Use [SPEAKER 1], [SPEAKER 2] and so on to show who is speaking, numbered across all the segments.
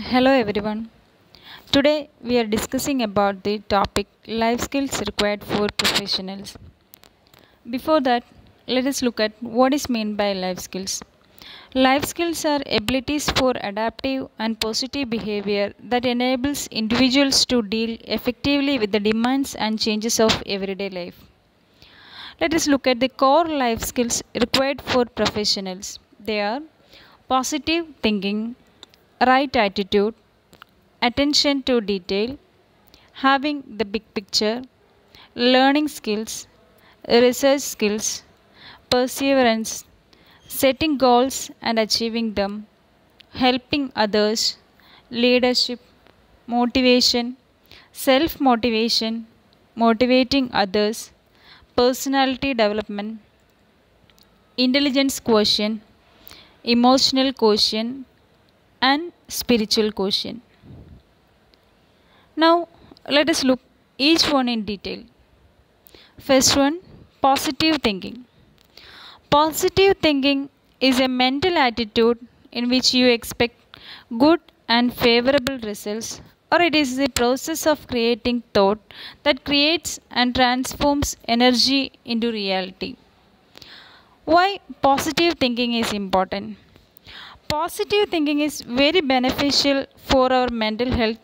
[SPEAKER 1] Hello everyone. Today we are discussing about the topic life skills required for professionals. Before that, let us look at what is meant by life skills. Life skills are abilities for adaptive and positive behavior that enables individuals to deal effectively with the demands and changes of everyday life. Let us look at the core life skills required for professionals. They are positive thinking, right attitude, attention to detail, having the big picture, learning skills, research skills, perseverance, setting goals and achieving them, helping others, leadership, motivation, self motivation, motivating others, personality development, intelligence quotient, emotional quotient, and spiritual quotient. Now, let us look each one in detail. First one, positive thinking. Positive thinking is a mental attitude in which you expect good and favorable results, or it is the process of creating thought that creates and transforms energy into reality. Why positive thinking is important? Positive thinking is very beneficial for our mental health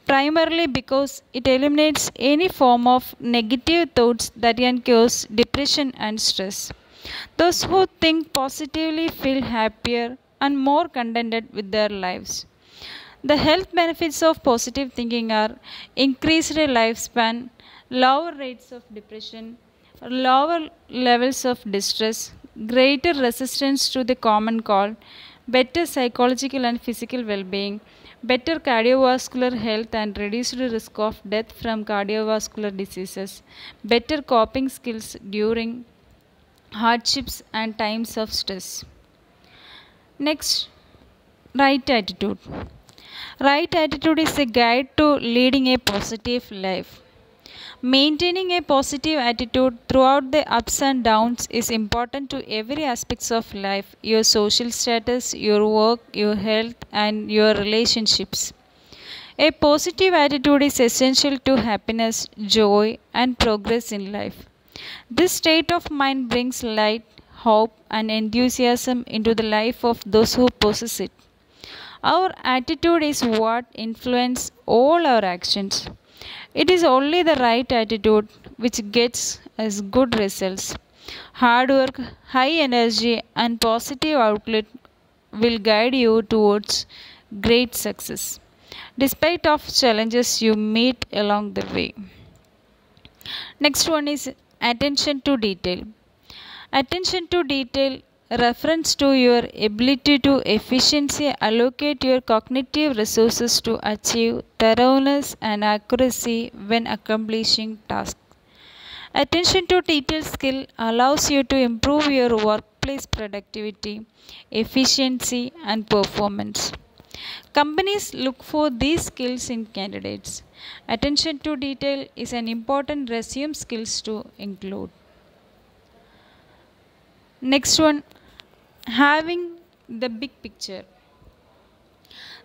[SPEAKER 1] primarily because it eliminates any form of negative thoughts that can cause depression and stress. Those who think positively feel happier and more contented with their lives. The health benefits of positive thinking are increased lifespan, lower rates of depression, lower levels of distress, greater resistance to the common cold, better psychological and physical well being, better cardiovascular health and reduced risk of death from cardiovascular diseases, better coping skills during hardships and times of stress. Next, right attitude. Right attitude is a guide to leading a positive life. Maintaining a positive attitude throughout the ups and downs is important to every aspects of life, your social status, your work, your health and your relationships. A positive attitude is essential to happiness, joy and progress in life. This state of mind brings light, hope and enthusiasm into the life of those who possess it. Our attitude is what influences all our actions. It is only the right attitude which gets us good results. Hard work, high energy, and positive outlet will guide you towards great success, despite of challenges you meet along the way. Next one is attention to detail. Attention to detail reference to your ability to efficiently allocate your cognitive resources to achieve thoroughness and accuracy when accomplishing tasks. Attention to detail skill allows you to improve your workplace productivity, efficiency, and performance. Companies look for these skills in candidates. Attention to detail is an important resume skills to include. Next one, having the big picture.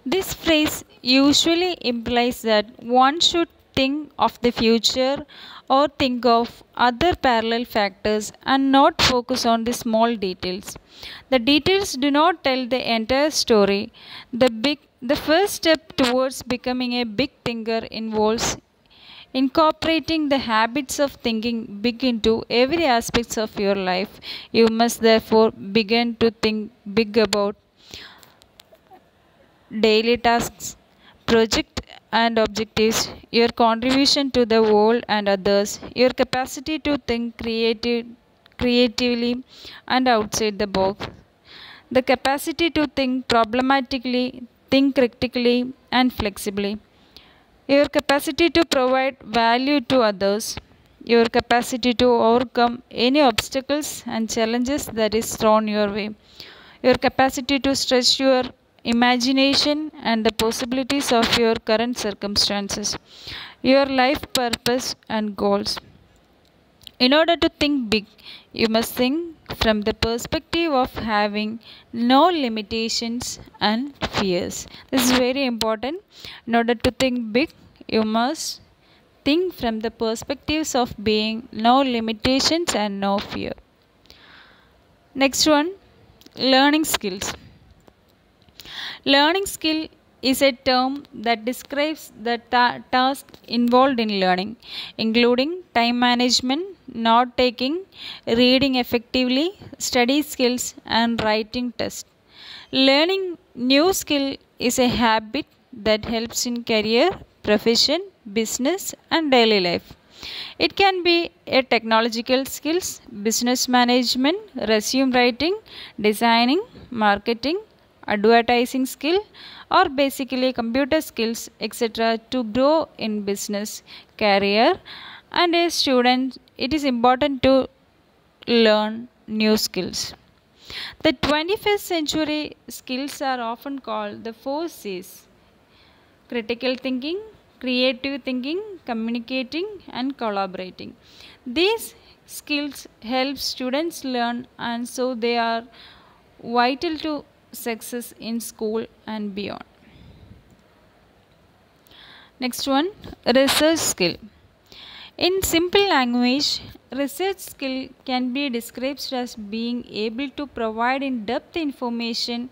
[SPEAKER 1] This phrase usually implies that one should think of the future or think of other parallel factors and not focus on the small details. The details do not tell the entire story. The first step towards becoming a big thinker involves incorporating the habits of thinking big into every aspect of your life. You must therefore begin to think big about daily tasks, projects and objectives, your contribution to the world and others, your capacity to think creatively and outside the box, the capacity to think problematically, think critically and flexibly, your capacity to provide value to others, your capacity to overcome any obstacles and challenges that is thrown your way, your capacity to stretch your imagination and the possibilities of your current circumstances, your life purpose and goals. In order to think big, you must think from the perspective of having no limitations and fears. This is very important. In order to think big, you must think from the perspectives of being no limitations and no fear. Next one, learning skills. Learning skill is a term that describes the task involved in learning, including time management, note taking, reading effectively, study skills, and writing tests. Learning new skill is a habit that helps in career, profession, business, and daily life. It can be a technological skills, business management, resume writing, designing, marketing, advertising skill, or basically computer skills, etc. to grow in business, career, and a student. It is important to learn new skills. The 21st century skills are often called the 4 C's: critical thinking, creative thinking, communicating, and collaborating. These skills help students learn, and so they are vital to success in school and beyond. Next one, research skill. In simple language, research skill can be described as being able to provide in-depth information,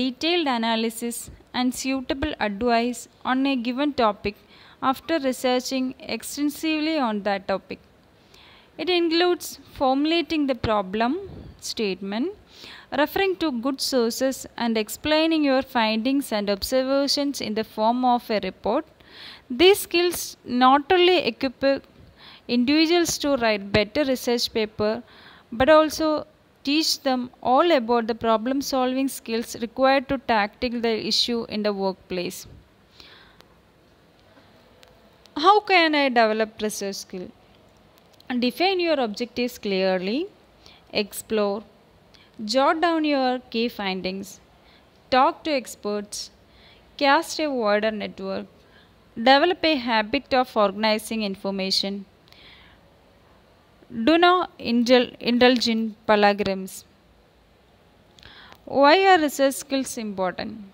[SPEAKER 1] detailed analysis, and suitable advice on a given topic after researching extensively on that topic. It includes formulating the problem statement, referring to good sources, and explaining your findings and observations in the form of a report. These skills not only equip individuals to write better research paper, but also teach them all about the problem solving skills required to tackle the issue in the workplace. How can I develop research skill? Define your objectives clearly, explore, jot down your key findings, talk to experts, cast a wider network, develop a habit of organizing information. Do not indulge in plagiarism. Why are research skills important?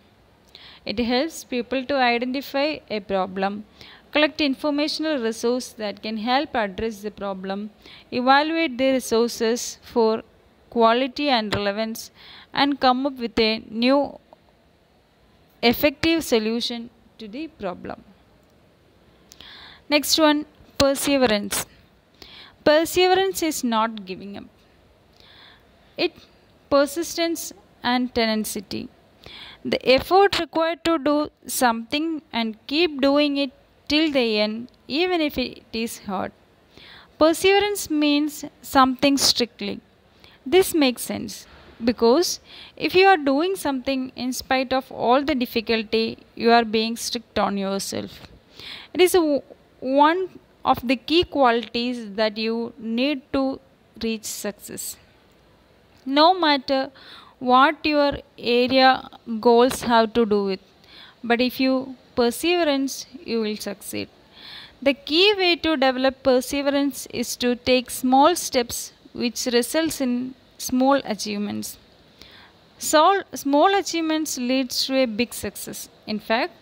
[SPEAKER 1] It helps people to identify a problem, collect informational resources that can help address the problem, evaluate the resources for quality and relevance, and come up with a new effective solution to the problem. Next one, perseverance. Perseverance is not giving up. It persistence and tenacity. The effort required to do something and keep doing it till the end, even if it is hard. Perseverance means something strictly. This makes sense because if you are doing something in spite of all the difficulty, you are being strict on yourself. It is one of the key qualities that you need to reach success. No matter what your area goals have to do with, but if you perseverance, you will succeed. The key way to develop perseverance is to take small steps which results in small achievements. Small achievements leads to a big success. In fact,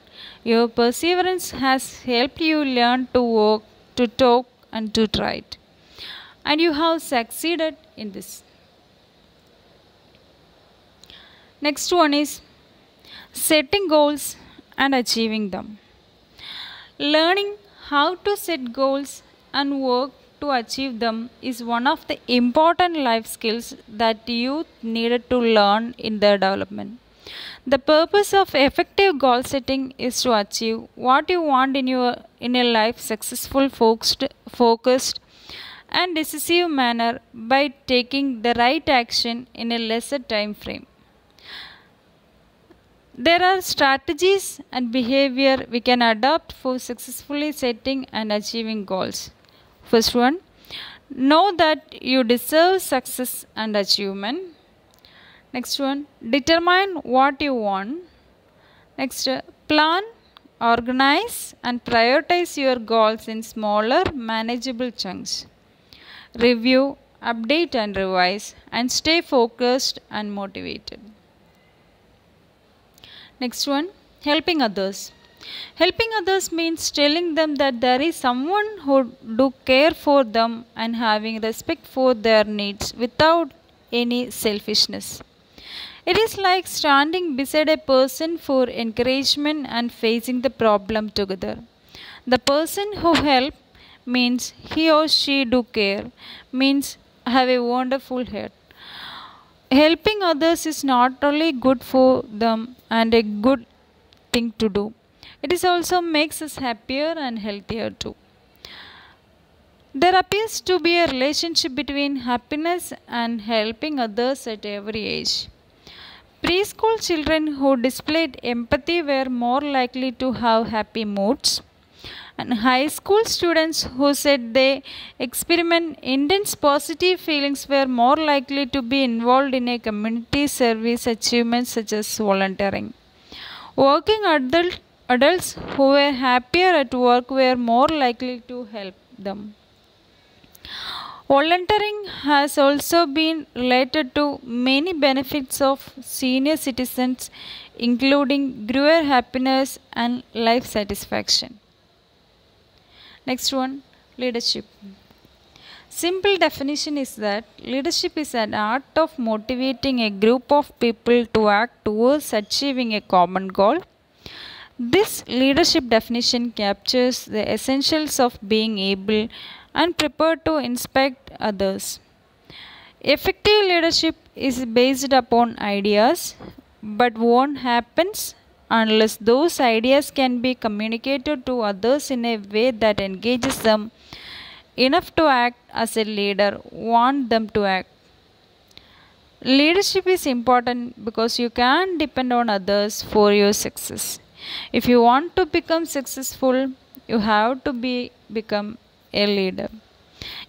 [SPEAKER 1] your perseverance has helped you learn to walk, to talk, and to write. And you have succeeded in this. Next one is setting goals and achieving them. Learning how to set goals and work to achieve them is one of the important life skills that youth needed to learn in their development. The purpose of effective goal setting is to achieve what you want in a life successful, focused and decisive manner by taking the right action in a lesser time frame. There are strategies and behavior we can adopt for successfully setting and achieving goals. First one, know that you deserve success and achievement. Next one, determine what you want. Next, plan, organize and prioritize your goals in smaller, manageable chunks. Review, update and revise, and stay focused and motivated. Next one, helping others. Helping others means telling them that there is someone who do care for them and having respect for their needs without any selfishness. It is like standing beside a person for encouragement and facing the problem together. The person who help means he or she do care, means have a wonderful heart. Helping others is not only good for them and a good thing to do, it is also makes us happier and healthier too. There appears to be a relationship between happiness and helping others at every age. Preschool children who displayed empathy were more likely to have happy moods, and high school students who said they experiment intense positive feelings were more likely to be involved in a community service achievements such as volunteering. Working adults who were happier at work were more likely to help them. Volunteering has also been related to many benefits of senior citizens, including greater happiness and life satisfaction. Next one, leadership. Simple definition is that leadership is an art of motivating a group of people to act towards achieving a common goal. This leadership definition captures the essentials of being able and prepared to inspire others. Effective leadership is based upon ideas, but won't happen unless those ideas can be communicated to others in a way that engages them enough to act as a leader want them to act. Leadership is important because you can depend on others for your success. If you want to become successful, you have to become a leader.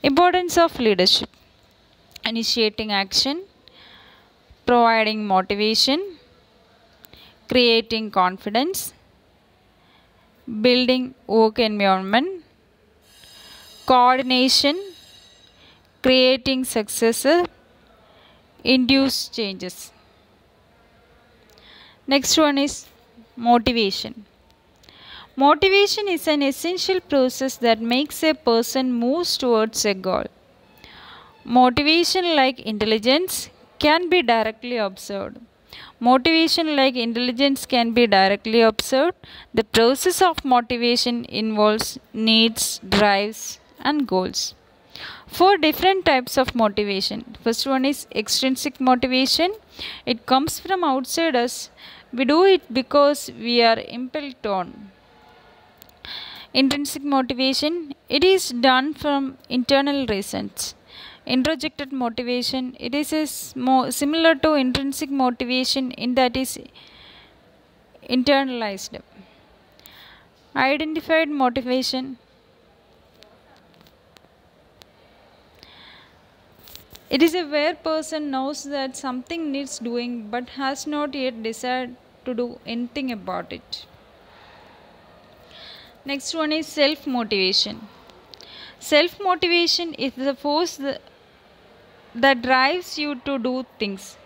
[SPEAKER 1] Importance of leadership: initiating action, providing motivation, creating confidence, building work environment, coordination, creating successor, induce changes. Next one is motivation. Motivation is an essential process that makes a person move towards a goal. Motivation, like intelligence, can be directly observed. Motivation, like intelligence, can be directly observed. The process of motivation involves needs, drives, and goals. Four different types of motivation. First one is extrinsic motivation. It comes from outside us. We do it because we are impelled on. Intrinsic motivation, it is done from internal reasons. Introjected motivation, it is similar to intrinsic motivation in that is internalized. Identified motivation, it is a where person knows that something needs doing but has not yet decided to do anything about it. Next one is self-motivation. Self-motivation is the force that drives you to do things.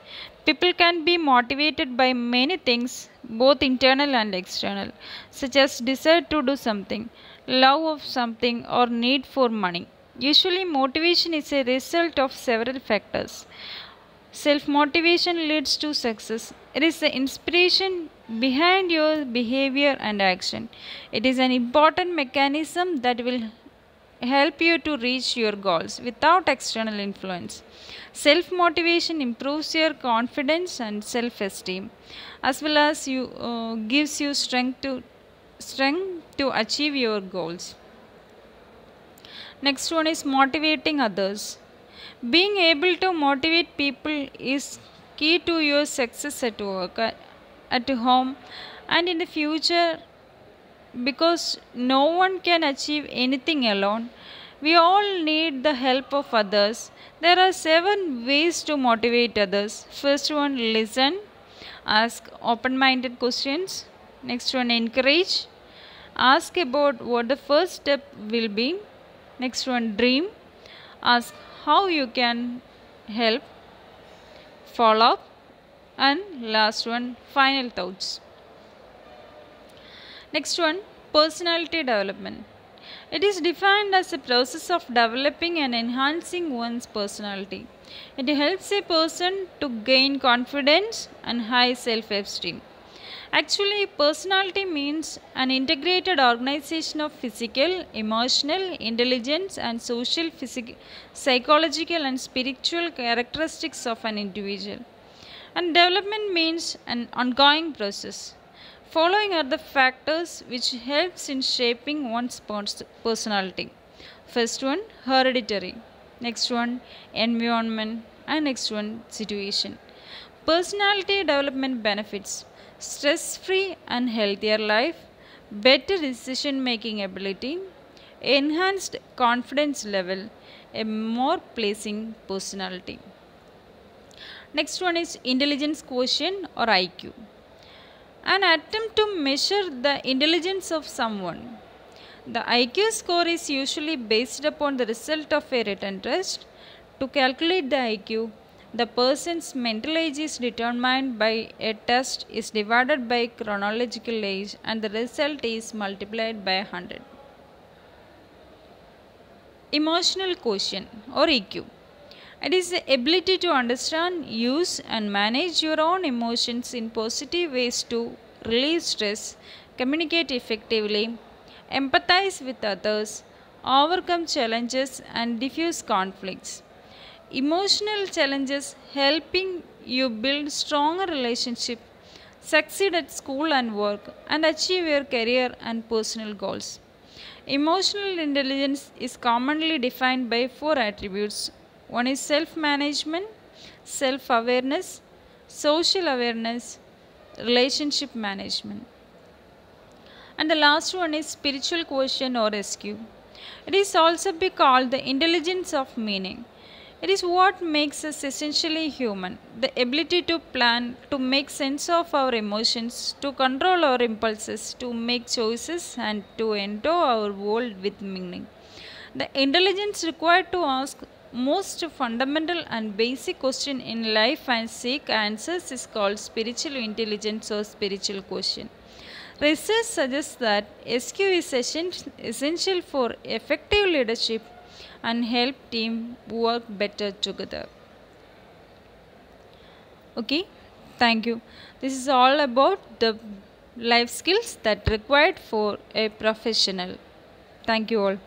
[SPEAKER 1] People can be motivated by many things, both internal and external, such as desire to do something, love of something, or need for money. Usually, motivation is a result of several factors. Self-motivation leads to success. It is the inspiration behind your behavior and action. It is an important mechanism that will help you to reach your goals without external influence. Self-motivation improves your confidence and self-esteem, as well as gives you strength to achieve your goals. Next one is motivating others. Being able to motivate people is key to your success at work, at home, and in the future, because no one can achieve anything alone. We all need the help of others. There are 7 ways to motivate others. First one, listen. Ask open-minded questions. Next one, encourage. Ask about what the first step will be. Next one, dream. Ask how you can help. Follow up. And last one, final thoughts. Next one, personality development. It is defined as a process of developing and enhancing one's personality. It helps a person to gain confidence and high self esteem. Actually, personality means an integrated organization of physical, emotional, intelligence, and social, psychological, and spiritual characteristics of an individual. And development means an ongoing process. Following are the factors which helps in shaping one's personality. First one, hereditary. Next one, environment. And next one, situation. Personality development benefits: stress-free and healthier life, better decision-making ability, enhanced confidence level, a more pleasing personality. Next one is intelligence quotient or IQ. An attempt to measure the intelligence of someone. The IQ score is usually based upon the result of a written test. To calculate the IQ, the person's mental age is determined by a test is divided by chronological age and the result is multiplied by 100. Emotional quotient or EQ. It is the ability to understand, use and manage your own emotions in positive ways to relieve stress, communicate effectively, empathize with others, overcome challenges and diffuse conflicts. Emotional challenges helping you build stronger relationships, succeed at school and work, and achieve your career and personal goals. Emotional intelligence is commonly defined by four attributes. One is self-management, self-awareness, social awareness, relationship management. And the last one is spiritual quotient or SQ. It is also be called the intelligence of meaning. It is what makes us essentially human. The ability to plan, to make sense of our emotions, to control our impulses, to make choices and to endow our world with meaning. The intelligence required to ask most fundamental and basic question in life and seek answers is called spiritual intelligence or spiritual quotient. Research suggests that SQ is essential for effective leadership and help team work better together. Okay, thank you. This is all about the life skills that required for a professional. Thank you all.